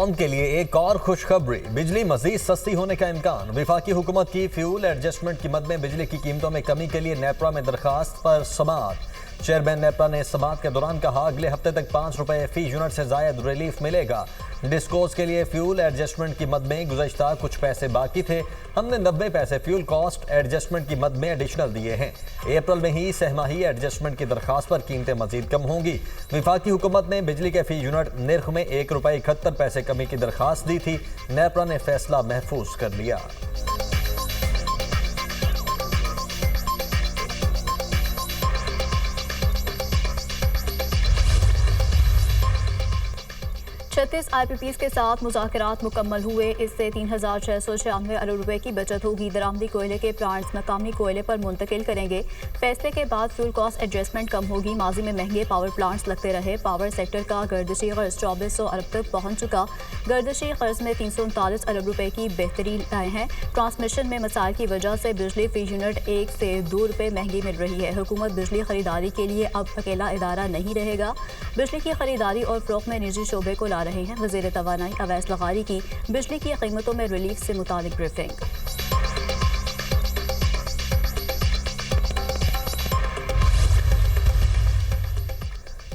कौम के लिए एक और खुशखबरी, बिजली मजीद सस्ती होने का इम्कान। वफाकी हुकूमत की फ्यूल एडजस्टमेंट की मद में बिजली की कीमतों में कमी के लिए नेपरा में दरखास्त पर समाअत। चेयरमैन नेपरा ने समाअत के दौरान कहा, अगले हफ्ते तक 5 रुपए फी यूनिट से जायद रिलीफ मिलेगा। डिस्कोस के लिए फ्यूल एडजस्टमेंट की मद में गुज़श्ता कुछ पैसे बाकी थे, हमने 90 पैसे फ्यूल कॉस्ट एडजस्टमेंट की मद में एडिशनल दिए हैं। अप्रैल में ही सहमाही एडजस्टमेंट की दरखास्त पर कीमतें मजीद कम होंगी। वफाकी हुकूमत ने बिजली के फी यूनिट नर्ख में 1 रुपए 71 पैसे कमी की दरखास्त दी थी। नेपरा ने फैसला महफूज कर लिया। छत्तीस IPPs के साथ मुज़ाकरात मुकम्मल हुए। इससे 3,696 अरब रुपए की बचत होगी। दरामदी कोयले के प्लांट्स मकामी कोयले पर मुंतकिल करेंगे। फैसले के बाद फ्यूल कॉस्ट एडजस्टमेंट कम होगी। माजी में महंगे पावर प्लांट्स लगते रहे। पावर सेक्टर का गर्दिशी कर्ज 2400 अरब तक पहुंच चुका। गर्दिशी कर्ज में 339 अरब रुपए की बेहतरी आए हैं। ट्रांसमिशन में मसाइल की वजह से बिजली फी यूनिट 1 से 2 रुपए महंगी मिल रही है। हुकूमत बिजली खरीदारी के लिए अब अकेला इदारा नहीं रहेगा। बिजली की खरीदारी और फ़रोख्त में निजी शोबे को ला रहे हैं। वज़ीर तवानाई अवैस लगारी की बिजली की कीमतों में रिलीफ से मुतालिक ब्रीफिंग।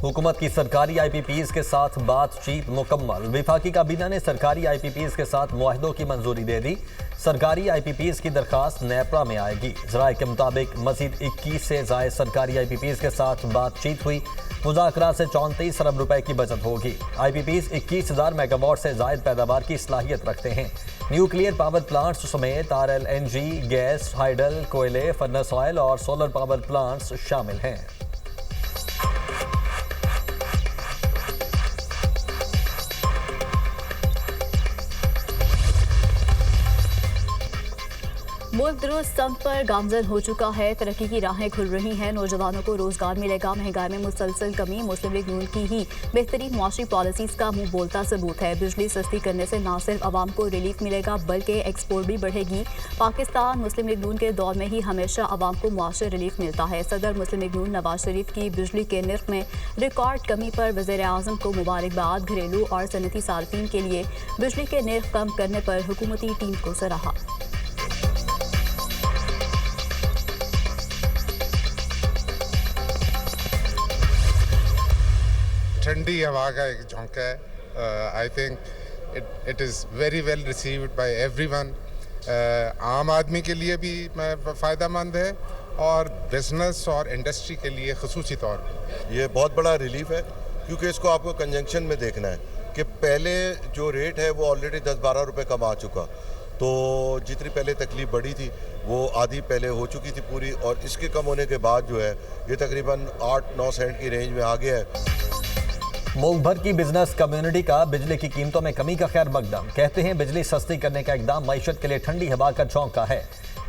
हुकूमत की सरकारी IPPs के साथ बातचीत मुकम्मल। वफाकी काबीना ने सरकारी IPPs के साथ मुआहदों की मंजूरी दे दी। सरकारी IPPs की दरखास्त नेपरा में आएगी। ज़राए के मुताबिक मजीद 21 से ज़ायद सरकारी IPPs के साथ बातचीत हुई। मुज़ाकरात से 34 अरब रुपए की बचत होगी। IPPs 21,000 मेगावाट से जायद पैदावार की सलाहियत रखते हैं। न्यूक्लियर पावर प्लांट्स समेत RLNG, गैस, हाइडल, कोयले, फर्नेस ऑयल और सोलर पावर प्लांट्स शामिल हैं। मुल्क दुरुस्त संग पर गामजन हो चुका है। तरक्की की राहें खुल रही हैं। नौजवानों को रोजगार मिलेगा। महंगाई में मुसलसल कमी मुस्लिम लीग नून की ही बेहतरीन मुआशी पॉलिसीज का मुंह बोलता सबूत है। बिजली सस्ती करने से न सिर्फ आवाम को रिलीफ मिलेगा बल्कि एक्सपोर्ट भी बढ़ेगी। पाकिस्तान मुस्लिम लीग नून के दौर में ही हमेशा आवाम को मुआशी रिलीफ मिलता है। सदर मुस्लिम लीग नून नवाज शरीफ की बिजली के नर्ख में रिकॉर्ड कमी पर वज़ीर आज़म को मुबारकबाद। घरेलू और सनती सार्फिन के लिए बिजली के नर्ख कम करने पर हुकूमती टीम को सराहा। ठंडी हवा का एक झोंका है। I think it is very well received by everyone. आम आदमी के लिए भी फ़ायदेमंद है और बिजनेस और इंडस्ट्री के लिए ख़ुसूसी तौर पर ये बहुत बड़ा रिलीफ है, क्योंकि इसको आपको कंजंक्शन में देखना है कि पहले जो रेट है वो ऑलरेडी 10-12 रुपये कम आ चुका। तो जितनी पहले तकलीफ बढ़ी थी वो आधी पहले हो चुकी थी पूरी, और इसके कम होने के बाद जो है ये तकरीबन 8-9 सेंट की रेंज में आ गया है। मुल्क भर की बिजनेस कम्युनिटी का बिजली की कीमतों में कमी का खैर मकदम। कहते हैं बिजली सस्ती करने का इकदाम मईशत के लिए ठंडी हवा का झोंका है।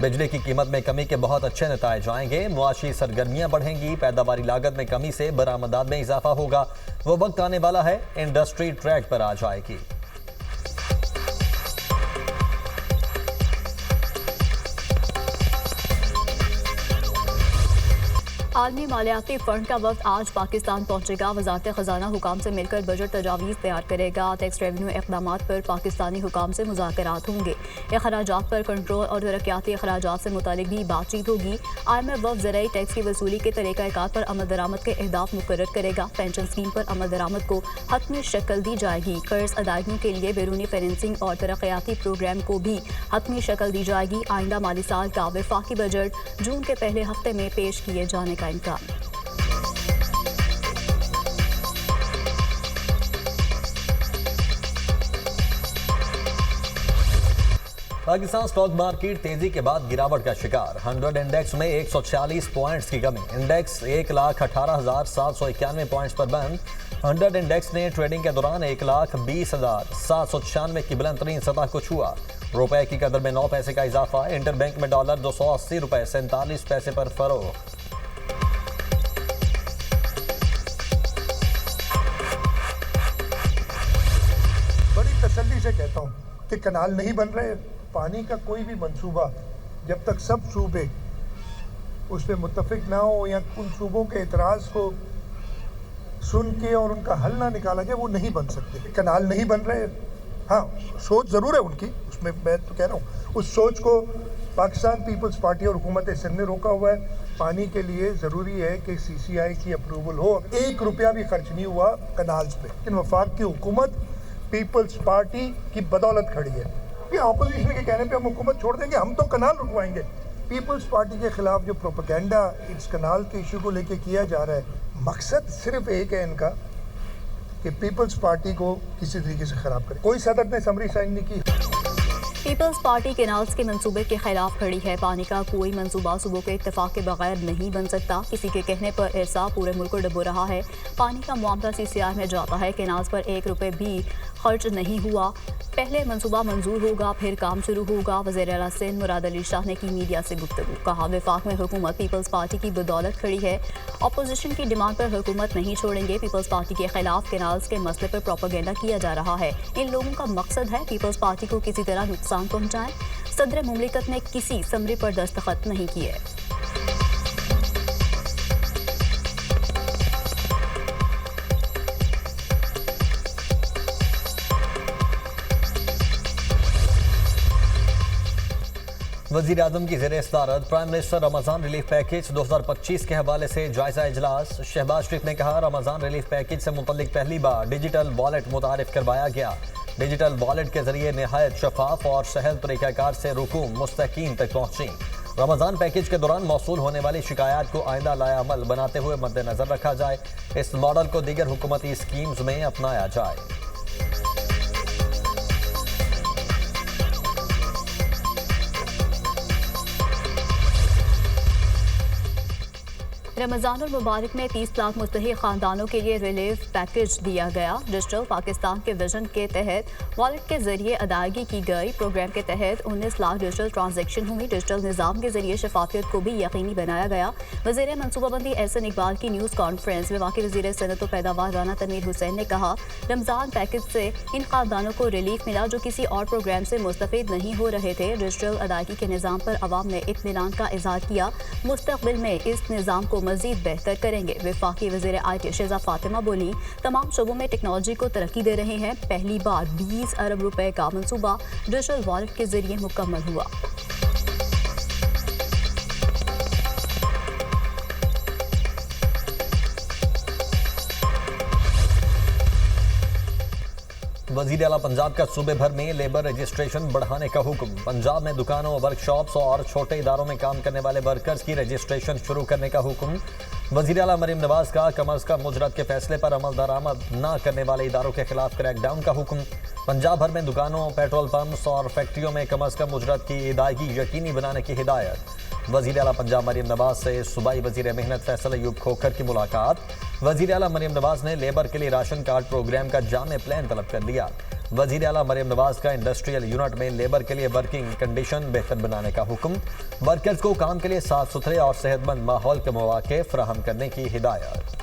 बिजली की कीमत में कमी के बहुत अच्छे नताइज आएंगे। मुआशी सरगर्मियां बढ़ेंगी। पैदावारी लागत में कमी से बरामदात में इजाफा होगा। वो वक्त आने वाला है इंडस्ट्री ट्रैक पर आ जाएगी। आलमी मालियाती फंड का वक्त आज पाकिस्तान पहुंचेगा। वजारत खजाना हुकाम से मिलकर बजट तजावीज़ तैयार करेगा। टैक्स रेवेन्यू इक़दामात पर पाकिस्तानी हुकाम से मुज़ाकरात होंगे। अखराजात पर कंट्रोल और तरक्याती अखराजात से मुतालिक भी बातचीत होगी। IMF वफ़ ज़राई टैक्स की वसूली के तरीक़ाकार पर अमल दरामद के अहदाफ मुकर्रर करेगा। पेंशन स्कीम पर अमल दरामद को हतमी शक्ल दी जाएगी। कर्ज अदायगी के लिए बैरूनी फाइनेंसिंग और तरक्याती प्रोग्राम को भी हतमी शक्ल दी जाएगी। आइंदा माली साल का वफाकी बजट जून के पहले हफ्ते में पेश किए जाने का इम्कान। पाकिस्तान स्टॉक मार्केट तेजी के बाद गिरावट का शिकार। 100 इंडेक्स में 146 पॉइंट्स की कमी। इंडेक्स 1,18,791 पॉइंट्स पर बंद। 100 इंडेक्स ने ट्रेडिंग के दौरान 1,20,796 की बुलंद तरीन सतह को छुआ। रुपए की कदर में 9 पैसे का इजाफा। इंटरबैंक में डॉलर 280 रुपए 47 पैसे पर फरोख्त। तसल्ली से कहता हूँ कि कनाल नहीं बन रहे। पानी का कोई भी मंसूबा जब तक सब सूबे उस पर मुत्तफिक ना हो या उन सूबों के एतराज़ को सुन के और उनका हल ना निकाला जाए वो नहीं बन सकते। कनाल नहीं बन रहे, हाँ, सोच ज़रूर है उनकी, उसमें मैं तो कह रहा हूँ उस सोच को पाकिस्तान पीपल्स पार्टी और हुकूमत सिंध ने रोका हुआ है। पानी के लिए ज़रूरी है कि CCI की अप्रूवल हो। 1 रुपया भी खर्च नहीं हुआ कनाल्स पे, लेकिन वफाक की हुकूमत पीपल्स पार्टी की बदौलत खड़ी है कि अपोजिशन के कहने पे हम हुकूमत छोड़ देंगे, हम तो कनाल रुकवाएंगे। पीपल्स पार्टी के खिलाफ जो प्रोपेगेंडा इस कनाल के इशू को लेके किया जा रहा है, मकसद सिर्फ एक है इनका कि पीपल्स पार्टी को किसी तरीके से ख़राब करे। कोई सदर ने समरी साइन नहीं की। पीपल्स पार्टी केनाल्स के मंसूबे के खिलाफ खड़ी है। पानी का कोई मंसूबा सूबों के इत्तेफाक के बगैर नहीं बन सकता। किसी के कहने पर एहसास पूरे मुल्क को डुबो रहा है। पानी का मामला CCI में जाता है। केनाल्स पर 1 रुपये भी खर्च नहीं हुआ। पहले मंसूबा मंजूर होगा, फिर काम शुरू होगा। वज़ीर आला सिंध मुराद अली शाह ने की मीडिया से गुफ्तगू। कहा वफाक में हुकूमत पीपल्स पार्टी की बदौलत खड़ी है। अपोजिशन की डिमांड पर हुकूमत नहीं छोड़ेंगे। पीपल्स पार्टी के खिलाफ केनाल्स के मसले पर प्रोपेगेंडा किया जा रहा है। इन लोगों का मकसद है पीपल्स पार्टी को किसी तरह नुकसान पहुँचाएं। सदर मुमलिकत ने किसी समरी पर दस्तखत नहीं किए। वज़ीर आज़म की ज़ेरे सदारत prime minister Ramzan relief package 2025 के हवाले से जायज़ा इजलास। शहबाज शरीफ ने कहा रमज़ान रिलीफ पैकेज से मुतल्लिक पहली बार डिजिटल वॉलेट मुतारिफ करवाया गया। डिजिटल वॉलेट के जरिए नहायत शफाफ और सहल तरीक़ाकार से रुकूम मुस्तकीन तक पहुँची। रमज़ान पैकेज के दौरान मौसूल होने वाली शिकायत को आइंदा लायामल बनाते हुए मद्देनज़र रखा जाए। इस मॉडल को दीगर हुकूमती स्कीम्स में अपनाया जाए। रमज़ान और मुबारक में 30 लाख मुस्तहिक खानदानों के लिए रिलीफ पैकेज दिया गया। डिजिटल पाकिस्तान के विजन के तहत वॉलेट के जरिए अदायगी की गई। प्रोग्राम के तहत 19 लाख डिजिटल ट्रांजैक्शन हुई। डिजिटल निज़ाम के जरिए शफाफियत को भी यकीनी बनाया गया। वज़ीर मनसूबाबंदी एहसन इकबाल की न्यूज़ कॉन्फ्रेंस में वाक़ई वज़ीर सनअत व पैदावार राना तनवीर हुसैन ने कहा रमज़ान पैकेज से इन खानदानों को रिलीफ मिला जो किसी और प्रोग्राम से मुस्तफ़ीद नहीं हो रहे थे। डिजिटल अदायगी के निज़ाम पर अवाम ने इत्मीनान का इज़हार किया। मुस्तक़बिल में इस निज़ाम को मज़ीद बेहतर करेंगे। वफाकी वज़ीर IT शेज़ा फातिमा बोली तमाम शोबों में टेक्नोलॉजी को तरक्की दे रहे हैं। पहली बार 20 अरब रुपए का मंसूबा डिजिटल वॉलेट के जरिए मुकम्मल हुआ। वज़ीर आला पंजाब का सूबे भर में लेबर रजिस्ट्रेशन बढ़ाने का हुक्म। पंजाब में दुकानों, वर्कशॉप्स और छोटे इदारों में काम करने वाले वर्कर्स की रजिस्ट्रेशन शुरू करने का हुक्म। वज़ीर आला मरीम नवाज का कम अज़ कम मुजरत के फैसले पर अमल दरामद न करने वाले इदारों के खिलाफ क्रैकडाउन का हुक्म। पंजाब भर में दुकानों, पेट्रोल पंप्स और फैक्ट्रियों में कम अज़ कम मुजरत की अदायगी यकीनी बनाने की हिदायत। वज़ीर आला पंजाब मरीम नवाज से सूबाई वज़ीर मेहनत फैसल अयूब खोखर की मुलाकात। वज़ीर आला मरीम नवाज ने लेबर के लिए राशन कार्ड प्रोग्राम का जामे प्लान तलब कर लिया। वज़ीर आला मरीम नवाज का इंडस्ट्रियल यूनिट में लेबर के लिए वर्किंग कंडीशन बेहतर बनाने का हुक्म। वर्कर्स को काम के लिए साफ सुथरे और सेहतमंद माहौल के मौके फराहम करने की हिदायत।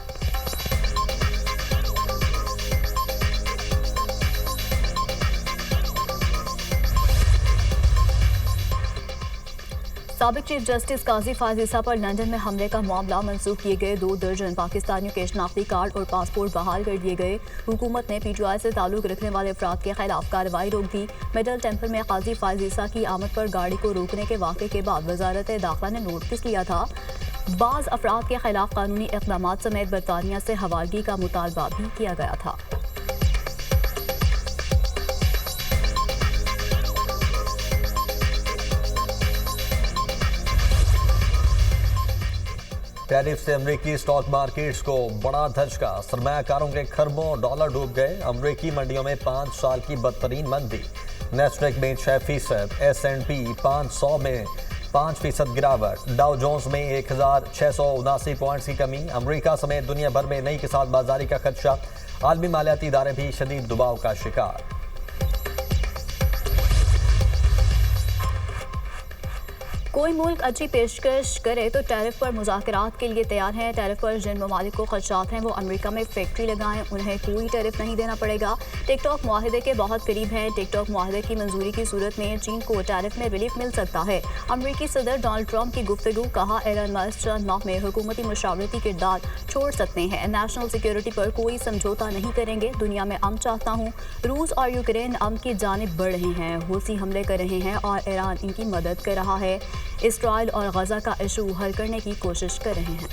साबिक चीफ जस्टिस काजी फायज ईसा पर लंदन में हमले का मामला मंसूख किए गए 2 दर्जन पाकिस्तानियों के शनाख्ती कार्ड और पासपोर्ट बहाल कर दिए गए। हुकूमत ने PTI से ताल्लुक रखने वाले अफराद के खिलाफ कार्रवाई रोक दी। मिडल टेम्पल में काजी फायज ईसा की आमद पर गाड़ी को रोकने के वाक़े के बाद वजारत दाखिला ने नोटिस लिया था। बाज़ अफराद के खिलाफ कानूनी इक़दाम समेत बरतानिया से हवालगी का मुतालबा भी किया गया था। टैरिफ से अमरीकी स्टॉक मार्केट्स को बड़ा झटका। सरमायाकारों के खरबों डॉलर डूब गए। अमरीकी मंडियों में 5 साल की बदतरीन मंदी। नेस्डेक में 6%, S&P 500 में 5% गिरावट। डाउ जोन्स में 1679 पॉइंट्स की कमी। अमरीका समेत दुनिया भर में नई के साथ बाजारी का खदशा। आलमी मालियाती इदारे भी शदीद दबाव का शिकार। कोई मुल्क अच्छी पेशकश करे तो टैरिफ पर मुज़ाकरात के लिए तैयार हैं। टैरिफ पर जिन ममालिक को खदशात हैं वो अमेरिका में फैक्ट्री लगाएं, उन्हें कोई टैरिफ नहीं देना पड़ेगा। टिकटॉक मुआहदे के बहुत करीब है। टिकटॉक मुआहदे की मंजूरी की सूरत में चीन को टैरिफ में रिलीफ मिल सकता है। अमरीकी सदर डोनाल्ड ट्रंप की गुफ्तगू, कहा एलन मस्क चंद माह में हुकूमती मशावरती किरदार छोड़ सकते हैं। नेशनल सिक्योरिटी पर कोई समझौता नहीं करेंगे। दुनिया में अमन चाहता हूँ। रूस और यूक्रेन अमन की जानिब बढ़ रहे हैं। हूसी हमले कर रहे हैं और ईरान इनकी मदद कर रहा है। इसराइल और गजा का इशू हल करने की कोशिश कर रहे हैं।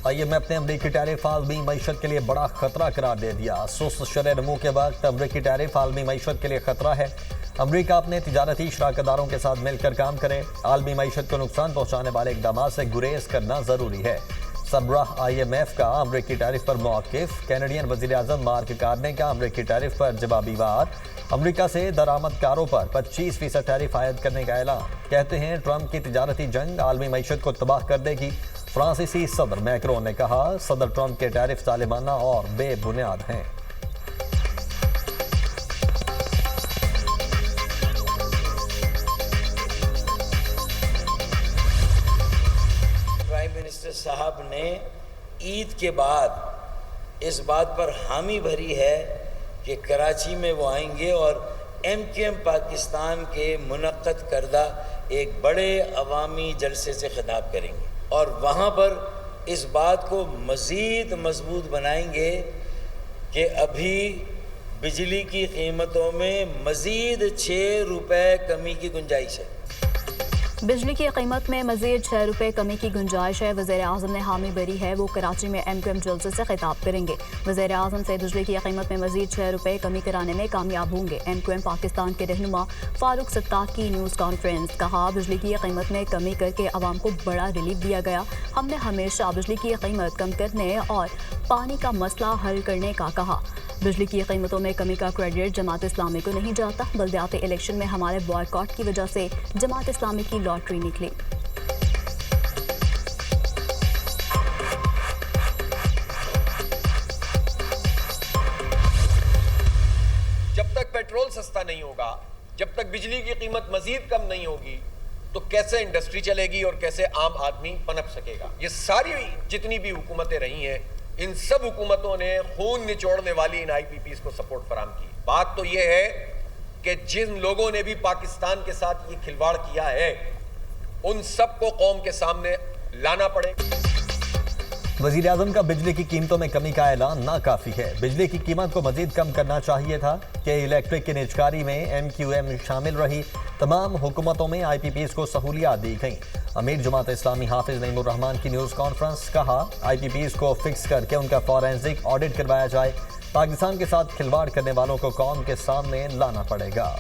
IMF ने अमरीकी टैरिफ आलमी मईशत के लिए बड़ा खतरा करार दे दिया। सुस्त शरह नमू के वक्त अमरीकी टैरिफ आलमी मईशत के लिए खतरा है। अमरीका अपने तिजारती शराकतदारों के साथ मिलकर काम करे। आलमी मईशत को नुकसान पहुंचाने वाले इकदाम से गुरेज करना जरूरी है। सरबराह IMF का अमरीकी टैरिफ पर मौक़िफ़। कैनेडियन वज़ीर आज़म मार्क कार्ने का अमरीकी टैरिफ पर जवाबी वार। अमरीका से दरामदकारों पर 25% टैरिफ आयद करने का ऐलान। कहते हैं ट्रंप की तिजारती जंग आलमी मईशत को तबाह कर देगी। फ्रांसीसी सदर मैक्रोन ने कहा सदर ट्रंप के टैरिफ जालिमाना और बेबुनियाद हैं। प्राइम मिनिस्टर साहब ने ईद के बाद इस बात पर हामी भरी है कि कराची में वो आएंगे और MQM पाकिस्तान के मुनक्कद करदा एक बड़े अवामी जलसे से खिताब करेंगे और वहाँ पर इस बात को मज़ीद मजबूत बनाएंगे कि अभी बिजली की कीमतों में मज़ीद 6 रुपये कमी की गुंजाइश है। बिजली की कीमत में मज़ीद 6 रुपये कमी की गुंजाइश है। वज़ीर आज़म ने हामी भरी है। वो कराची में MQM जलसे से खिताब करेंगे। वज़ीर आज़म से बिजली की कीमत में मज़ीद 6 रुपये कमी कराने में कामयाब होंगे। MQM पाकिस्तान के रहनुमा फारूक सत्तार की न्यूज़ कॉन्फ्रेंस, कहा बिजली की कीमत में कमी करके आवाम को बड़ा रिलीफ दिया गया। हमने हमेशा बिजली की कीमत कम करने और पानी का मसला हल करने का कहा। बिजली की कीमतों में कमी का क्रेडिट जमात इस्लामी को नहीं जाता। बल्दियाती इलेक्शन में हमारे बॉयकॉट की वजह से जमात इस्लामी की लॉटरी निकली। जब तक पेट्रोल सस्ता नहीं होगा, जब तक बिजली की कीमत मजीद कम नहीं होगी, तो कैसे इंडस्ट्री चलेगी और कैसे आम आदमी पनप सकेगा। ये सारी जितनी भी हुकूमतें रही हैं, इन सब हुकूमतों ने खून निचोड़ने वाली इन IPPs को सपोर्ट फराम की। बात तो यह है कि जिन लोगों ने भी पाकिस्तान के साथ ये खिलवाड़ किया है, उन सबको कौम के सामने लाना पड़ेगा। वज़ीर आज़म का बिजली की कीमतों में कमी का ऐलान नाकाफी है। बिजली की कीमत को मजीद कम करना चाहिए था कि इलेक्ट्रिक की निजकारी में MQM शामिल रही। तमाम हुकूमतों में IPPs को सहूलियात दी गई। अमीर जमात इस्लामी हाफिज नईमुर रहमान की न्यूज़ कॉन्फ्रेंस, कहा IPPs को फिक्स करके उनका फॉरेंसिक ऑडिट करवाया जाए। पाकिस्तान के साथ खिलवाड़ करने वालों को कौम के सामने लाना पड़ेगा।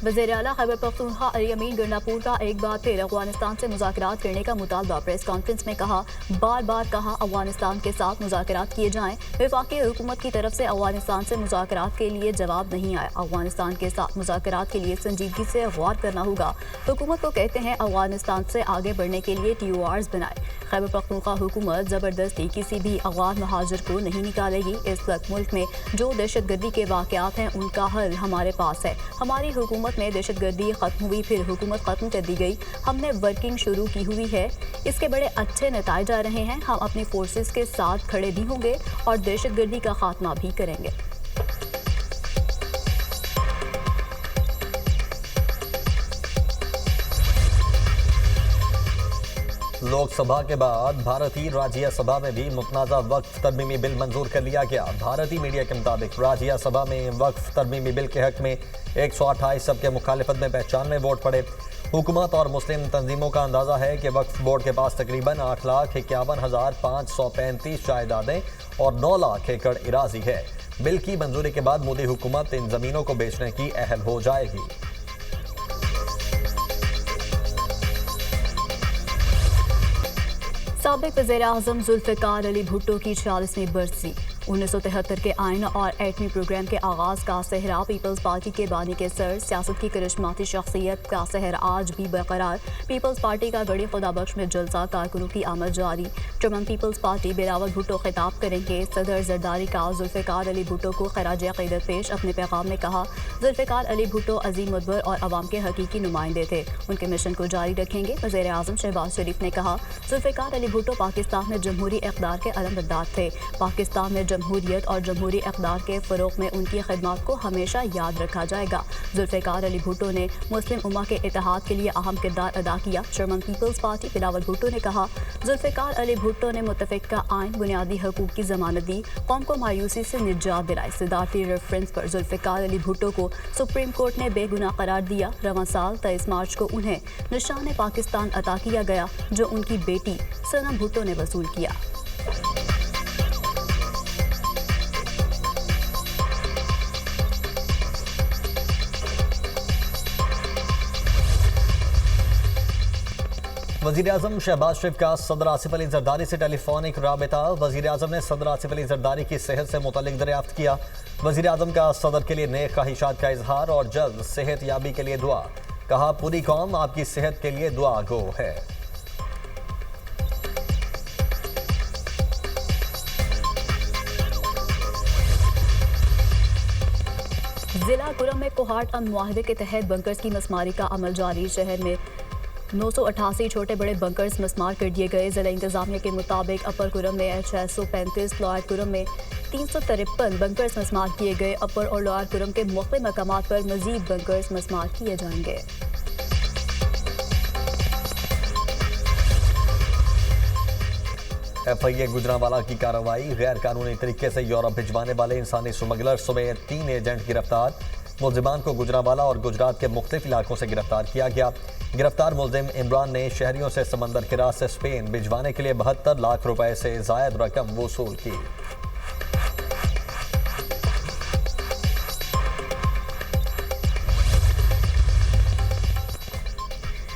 वज़ीर आला खैबर पख्तूनख्वा अली अमीन गंडापुर का एक बार फिर अफगानिस्तान से मुज़ाकरात करने का मुतालबा। प्रेस कॉन्फ्रेंस में कहा, बार बार कहा अफगानिस्तान के साथ मुज़ाकरात किए जाएं। वफाकी हुकूमत की तरफ से अफगानिस्तान से मुज़ाकरात के लिए जवाब नहीं आया। अफगानिस्तान के साथ मुज़ाकरात के लिए संजीदगी से गौर करना होगा। हुकूमत को कहते हैं अफगानिस्तान से आगे बढ़ने के लिए TORs बनाए। खैबर पख्तूनख्वा हुकूमत ज़बरदस्ती किसी भी अफगान महाजिर को नहीं निकालेगी। इस वक्त मुल्क में जो दहशतगर्दी के वाक़यात हैं उनका हल हमारे पास है। हमारी हुकूमत में दहशतगर्दी खत्म हुई, फिर हुकूमत खत्म कर दी गई। हमने वर्किंग शुरू की हुई है, इसके बड़े अच्छे नताइज आ रहे हैं। हम अपनी फोर्सेस के साथ खड़े भी होंगे और दहशतगर्दी का खात्मा भी करेंगे। लोकसभा के बाद भारतीय राज्यसभा में भी मुतनाज़ा वक्फ तरमीमी बिल मंजूर कर लिया गया। भारतीय मीडिया के मुताबिक राज्यसभा में वक्फ तरमीमी बिल के हक में 128 सबके मुखालिफत में 95 वोट पड़े। हुकूमत और मुस्लिम तंजीमों का अंदाज़ा है कि वक्फ बोर्ड के पास तकरीबन 8,51,535 जायदादें और 9 लाख एकड़ इराजी है। बिल की मंजूरी के बाद मोदी हुकूमत इन ज़मीनों को बेचने की अहल हो जाएगी। साबिक वज़ीर आज़म जुल्फ़िकार अली भुट्टो की 40वीं बरसी। 1973 के आइन और एटमी प्रोग्राम के आगाज़ का सहरा पीपल्स पार्टी के बानी के सर सियासत की करिश्माती शख्सियत का सहर आज भी बरकरार। पीपल्स पार्टी का गड़ी खुदाबख्श में जलसा, कारकुनों की आमद जारी। चमन पीपल्स पार्टी बिलावल भुट्टो खिताब करेंगे। सदर जरदारी का जुल्फ़िकार अली भुट्टो को खराज अक़ीदत पेश। अपने पैगाम में कहा, जुल्फ़िकार अली भुट्टो अजीम मुदब्बर और अवाम के हकीकी नुमाइंदे थे, उनके मिशन को जारी रखेंगे। वज़ीर आज़म शहबाज शरीफ ने कहा, जुल्फ़िकार अली भुट्टो पाकिस्तान में जमहूरी इक़्तिदार के अलमबरदार थे। पाकिस्तान में जमहूरियत और जमहूरी इक़्तिदार के फ़रोग़ में उनकी खिदमत को हमेशा याद रखा जाएगा। जुल्फ़िकार अली भुट्टो ने मुस्लिम उम्मा के इत्तेहाद के लिए अहम किरदार अदा किया। Chairman people's party Bilawal Bhutto ने कहा, जुल्फ़िकार अली भुट्टो ने मुत्तफ़िक़ा आइन बुनियादी हकूक़ की ज़मानत दी, कौम को मायूसी से निजात दिलाई। सदारती रेफरेंस पर जुल्फ़िकार अली भुट्टो को सुप्रीम कोर्ट ने बेगुनाह करार दिया। रवां साल 23 मार्च को उन्हें निशान पाकिस्तान अता किया गया, जो उनकी बेटी सनम भुट्टो ने वसूल किया। वज़ीर-ए-आज़म शहबाज शरीफ का सदर आसिफ अली जरदारी से टेलीफोनिक राबिता। वज़ीर-ए-आज़म ने सदर आसिफ अली जरदारी की सेहत से मुतल्लिक दरियाफ्त किया। वज़ीर-ए-आज़म का सदर के लिए नेक ख्वाहिशात का इजहार और जल्द सेहत याबी के लिए दुआ। कहा, पूरी कौम आपकी सेहत के लिए दुआ गो है। जिला कुरम में कोहाट अमन मुआहदे के तहत बंकर्स की मसमारी का अमल जारी। शहर में 988 छोटे बड़े बंकर्स मसमार कर दिए गए। जिला इंतजामिया के मुताबिक अपर कुरम में 635, लोअर कुरम में 353 बंकर्स मसमार किए गए। अपर और लोअर कुरम के मुख्तलिफ मकामात पर मजीद बंकर्स मसमार किए जाएंगे। FIA गुजरांवाला की कार्रवाई। गैर कानूनी तरीके से यूरोप भिजवाने वाले इंसानी स्मगलर समेत 3 एजेंट गिरफ्तार। मुलजिमान को गुजरांवाला और गुजरात के मुख्तलिफ इलाकों से गिरफ्तार किया गया। गिरफ्तार मुलजिम इमरान ने शहरियों से समंदर के रास्ते स्पेन भिजवाने के लिए 72 लाख रुपए से जायद रकम वसूल की।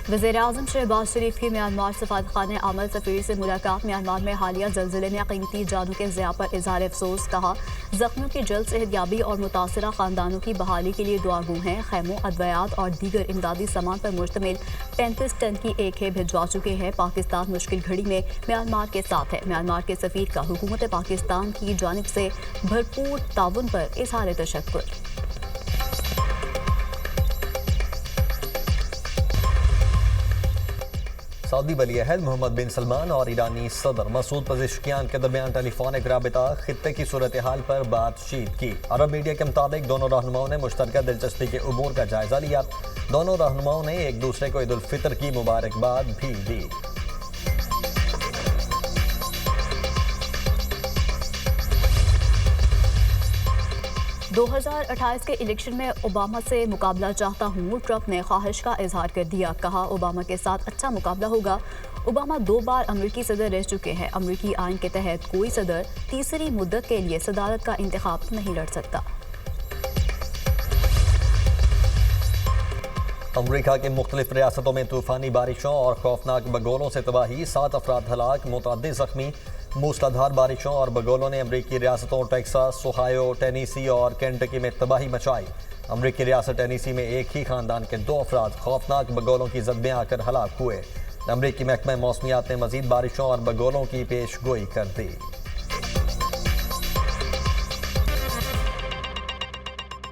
वज़ीर-ए-आज़म शहबाज शरीफ की म्यांमार सफारतखाने आमल सफ़ीर से मुलाकात। म्यांमार में हालिया ज़लज़ले ने कीमती जानों के ज़िया पर इज़हार अफसोस। कहा, ज़ख्मियों की जल्द सेहतयाबी और मुतासरा ख़ानदानों की बहाली के लिए दुआगो हैं। खैमों, अद्वियात और दीगर इमदादी सामान पर मुश्तमिल 35 टन की एक है भिजवा चुके हैं। पाकिस्तान मुश्किल घड़ी में म्यांमार के साथ है। म्यांमार के सफ़ीर का हुकूमत पाकिस्तान की जानिब से भरपूर ताउन पर इज़हार तशक्कुर। सऊदी वली अहद मोहम्मद बिन सलमान और ईरानी सदर मसूद पज़ेश्कियान के दरमियान टेलीफोनिक राबिता। खित्ते की सूरत हाल पर बातचीत की। अरब मीडिया के मुताबिक दोनों रहनुमाओं ने मुश्तरका दिलचस्पी के उमूर का जायजा लिया। दोनों रहनुमाओं ने एक दूसरे को ईद उल फितर की मुबारकबाद भी दी। 2028 के इलेक्शन में ओबामा से मुकाबला चाहता हूँ। ट्रंप ने ख्वाहिश का इजहार कर दिया। कहा, ओबामा के साथ अच्छा मुकाबला होगा। ओबामा 2 बार अमरीकी सदर रह चुके हैं। अमरीकी आइन के तहत कोई सदर तीसरी मुद्दत के लिए सदारत का इंतखाब नहीं लड़ सकता। अमरीका के मुख्तलिफ रियासतों में तूफानी बारिशों और खौफनाक बगोलों से तबाही। 7 अफराद हलाक, मुतअद्दिद जख्मी। मूसलाधार बारिशों और बगोलों ने अमरीकी रियासतों टेक्सास, ओहायो, टेनेसी और केंटकी में तबाही मचाई। अमरीकी रियासत टेनेसी में एक ही खानदान के 2 अफराद खौफनाक बगोलों की जद में आकर हलाक हुए। अमरीकी महकमा मौसमियात ने मजीद बारिशों और बगोलों की पेश गोई कर दी।